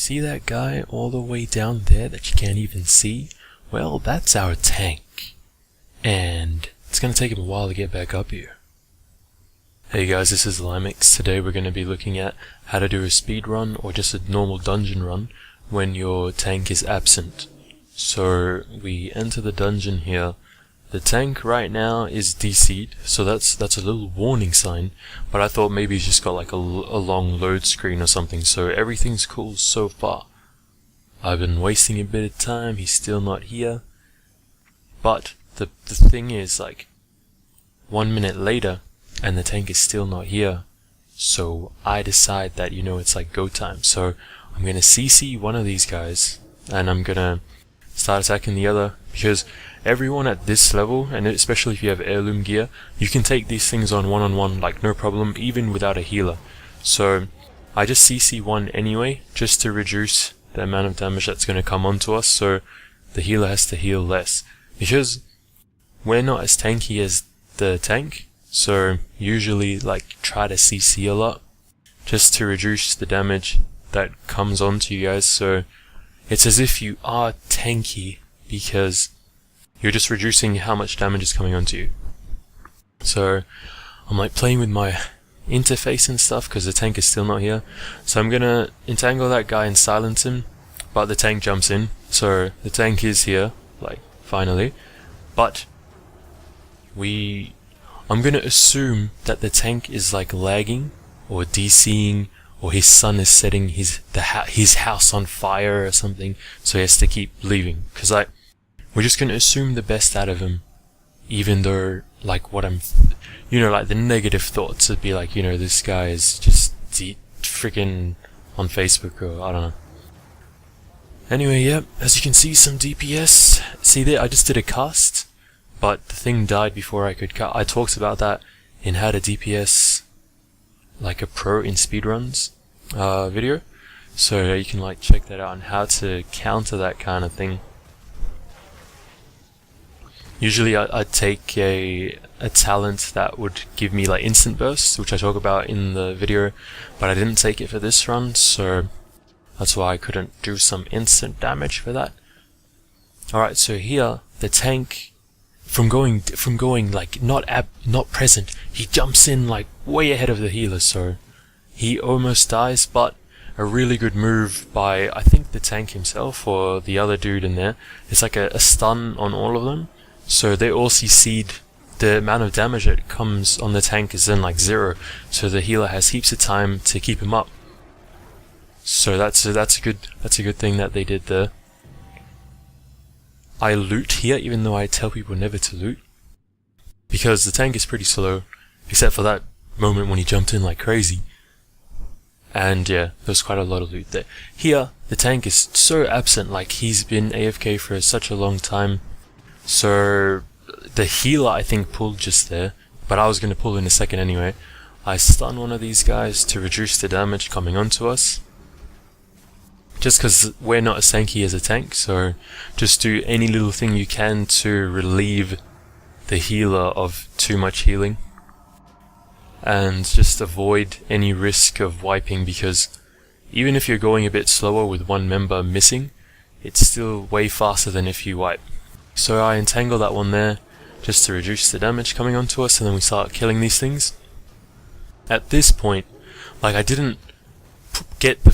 See that guy all the way down there that you can't even see? Well, that's our tank. And it's gonna take him a while to get back up here. Hey guys, this is Limix. Today we're going to be looking at how to do a speed run or just a normal dungeon run when your tank is absent. So we enter the dungeon here. The tank right now is DC'd, so that's a little warning sign, but I thought maybe he's just got like a long load screen or something, so everything's cool so far. I've been wasting a bit of time, he's still not here. But the thing is, like, 1 minute later, and the tank is still not here, so I decide that, you know, it's like go time. So I'm gonna CC one of these guys and I'm gonna start attacking the other, because everyone at this level, and especially if you have heirloom gear, you can take these things on one like no problem, even without a healer. So I just CC one anyway, just to reduce the amount of damage that's gonna come onto us, so the healer has to heal less, because we're not as tanky as the tank. So usually like try to CC a lot just to reduce the damage that comes onto you guys, so it's as if you are tanky because you're just reducing how much damage is coming onto you. So I'm like playing with my interface and stuff because the tank is still not here, so I'm gonna entangle that guy and silence him, but the tank jumps in, so the tank is here, like finally, but I'm gonna assume that the tank is like lagging or DCing, or his son is setting his house on fire or something, so he has to keep leaving. Cause we're just gonna assume the best out of him, even though like what I'm, you know, like the negative thoughts would be like, you know, this guy is just freaking on Facebook or I don't know. Anyway, yep, as you can see, some DPS. See there, I just did a cast. But the thing died before I could cut. I talked about that in how to DPS like a pro in speedruns video, so you can like check that out on how to counter that kind of thing. Usually I'd take a talent that would give me like instant bursts, which I talk about in the video, but I didn't take it for this run, so that's why I couldn't do some instant damage for that. Alright, so here the tank, from going like not present, he jumps in like way ahead of the healer, so he almost dies, but a really good move by I think the tank himself or the other dude in there. It's like a stun on all of them, so they all CC'd. The amount of damage that comes on the tank is then like 0, so the healer has heaps of time to keep him up. So that's a good thing that they did there. I loot here, even though I tell people never to loot, because the tank is pretty slow, except for that moment when he jumped in like crazy. And yeah, there's quite a lot of loot there. Here, the tank is so absent, like he's been AFK for such a long time. So the healer I think pulled just there, but I was going to pull in a second anyway. I stun one of these guys to reduce the damage coming onto us, just because we're not as tanky as a tank, so just do any little thing you can to relieve the healer of too much healing, and just avoid any risk of wiping, because even if you're going a bit slower with one member missing, it's still way faster than if you wipe. So I entangle that one there just to reduce the damage coming onto us, and then we start killing these things. At this point, like I didn't get the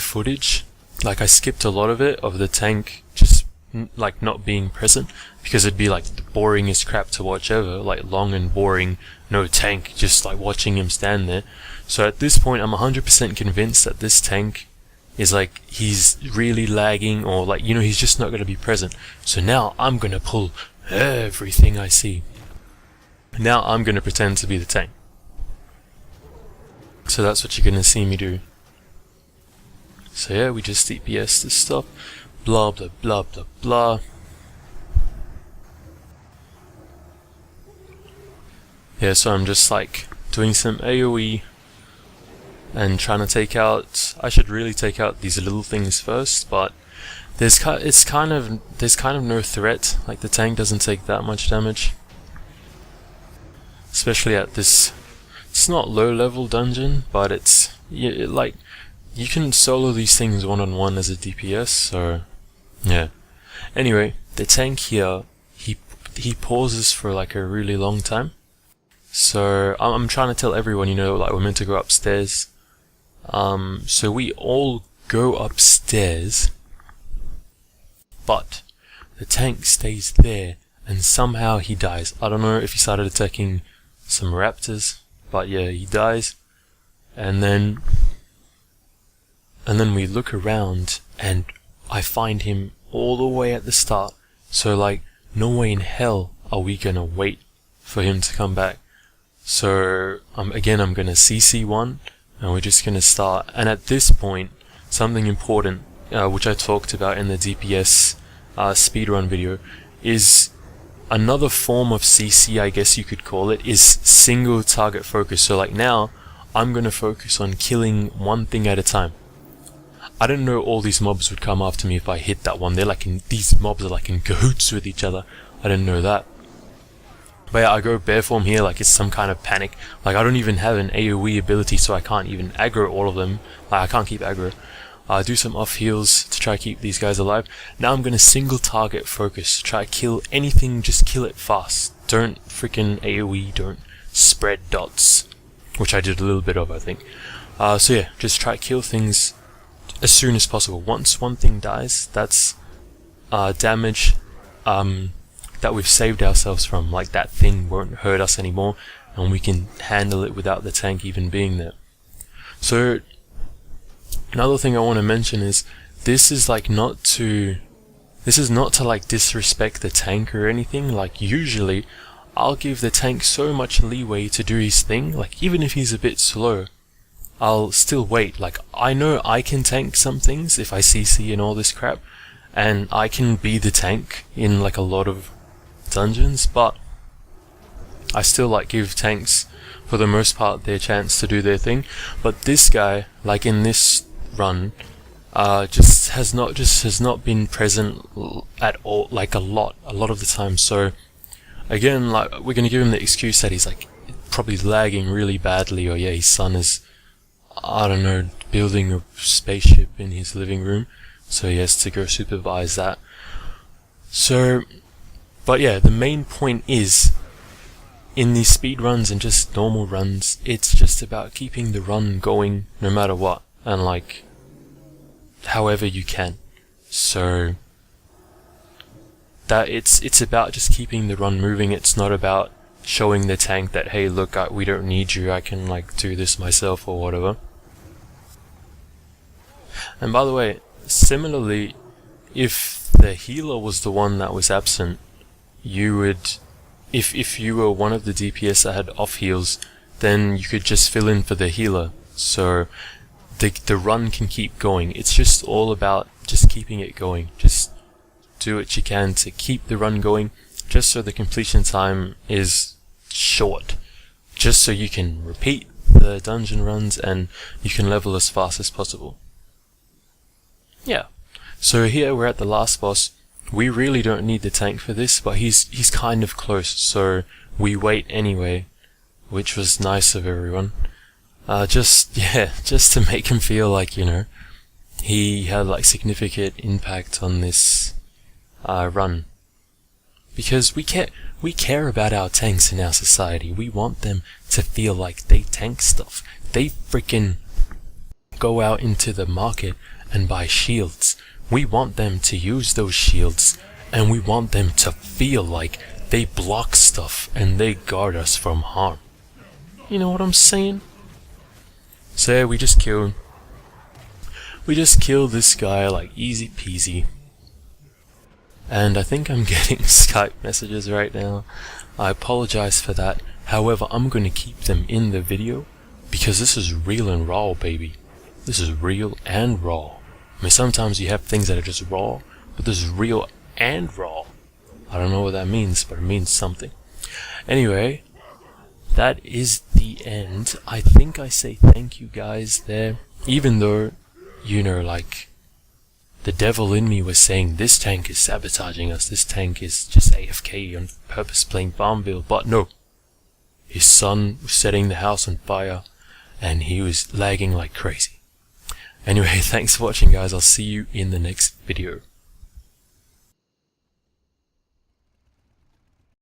footage, like I skipped a lot of it, of the tank just like not being present, because it'd be like the boringest crap to watch ever, like long and boring, no tank, just like watching him stand there. So at this point I'm 100% convinced that this tank is like, he's really lagging, or like, you know, he's just not going to be present. So now I'm going to pull everything I see. Now I'm going to pretend to be the tank. So that's what you're going to see me do. So yeah, we just DPS this stuff, blah blah blah blah blah. Yeah, so I'm just like doing some AoE and trying to take out, I should really take out these little things first, but there's kind of no threat, like the tank doesn't take that much damage. Especially at this, it's not low level dungeon, but it's like you can solo these things one-on-one as a DPS, so yeah. Anyway, the tank here, he pauses for like a really long time. So I'm trying to tell everyone, you know, like we're meant to go upstairs. So we all go upstairs, but the tank stays there, and somehow he dies. I don't know if he started attacking some raptors, but yeah, he dies. And then we look around, and I find him all the way at the start. So like, no way in hell are we gonna wait for him to come back. So again, I'm gonna CC one, and we're just gonna start. And at this point, something important, which I talked about in the DPS speedrun video, is another form of CC, I guess you could call it, is single target focus. So like now, I'm gonna focus on killing one thing at a time. I didn't know all these mobs would come after me if I hit that one. These mobs are like in cahoots with each other. I didn't know that. But yeah, I go bear form here like it's some kind of panic. Like I don't even have an AoE ability, so I can't even aggro all of them. Like I can't keep aggro. Do some off heals to try to keep these guys alive. Now I'm gonna single target focus. Try to kill anything, just kill it fast. Don't freaking AoE, don't spread dots. Which I did a little bit of, I think. So yeah, just try to kill things as soon as possible. Once one thing dies, that's damage that we've saved ourselves from. Like that thing won't hurt us anymore, and we can handle it without the tank even being there. So another thing I want to mention is this is not to like disrespect the tank or anything. Like usually I'll give the tank so much leeway to do his thing. Like even if he's a bit slow, I'll still wait. Like I know I can tank some things if I CC and all this crap, and I can be the tank in like a lot of dungeons, but I still like give tanks for the most part their chance to do their thing. But this guy, like in this run, just has not been present at all, like a lot of the time. So again, like we're gonna give him the excuse that he's like probably lagging really badly, or yeah, his son is, I don't know, building a spaceship in his living room, so he has to go supervise that. So, but yeah, the main point is, in these speed runs and just normal runs, it's just about keeping the run going no matter what, and like, however you can. So, that it's about just keeping the run moving. It's not about showing the tank that, hey look, we don't need you, I can like do this myself or whatever. And by the way, similarly, if the healer was the one that was absent, you would, if you were one of the DPS that had off heals, then you could just fill in for the healer, so the run can keep going. It's just all about just keeping it going. Just do what you can to keep the run going, just so the completion time is short, just so you can repeat the dungeon runs and you can level as fast as possible. Yeah, so here we're at the last boss. We really don't need the tank for this, but he's kind of close, so we wait anyway, which was nice of everyone. Just to make him feel like, you know, he had like significant impact on this run. Because we care about our tanks in our society. We want them to feel like they tank stuff. They freaking go out into the market and buy shields. We want them to use those shields, and we want them to feel like they block stuff and they guard us from harm. You know what I'm saying? So yeah, we just killed this guy like easy peasy. And I think I'm getting Skype messages right now. I apologize for that. However, I'm going to keep them in the video because this is real and raw, baby. This is real and raw. I mean, sometimes you have things that are just raw, but this is real and raw. I don't know what that means, but it means something. Anyway, that is the end. I think I say thank you guys there, even though, you know, like, the devil in me was saying this tank is sabotaging us, this tank is just AFK on purpose playing Farmville, but no. His son was setting the house on fire, and he was lagging like crazy. Anyway, thanks for watching guys, I'll see you in the next video.